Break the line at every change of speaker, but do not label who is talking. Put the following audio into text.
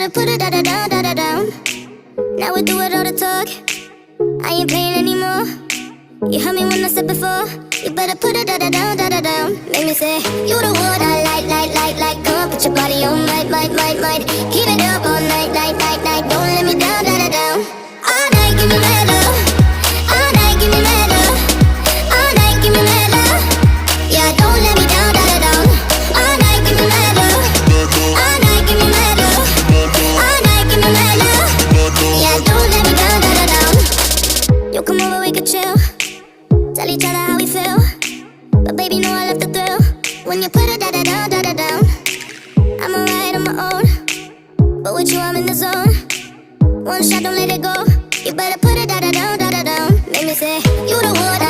I put it da-da-down. Now we do it all the talk. I ain't playing anymore. You heard me when I said before. You better put it da-da-down. Make me say, you the one I like. Come on, put your body on, might. Keep it up all night. Don't let me down. All night, give me mad love. All night, give me mad love. All night, give me mad love. Yeah, don't let me down. All night, give me mad love. All night, give me mad love. All night, give me mad love. Yeah, don't let me down. You come over, we could chill. Tell each other how we feel. But baby, know I love the thrill. When you put it da-da-down. I'm alright on my own, but with you I'm in the zone. One shot, don't let it go. You better put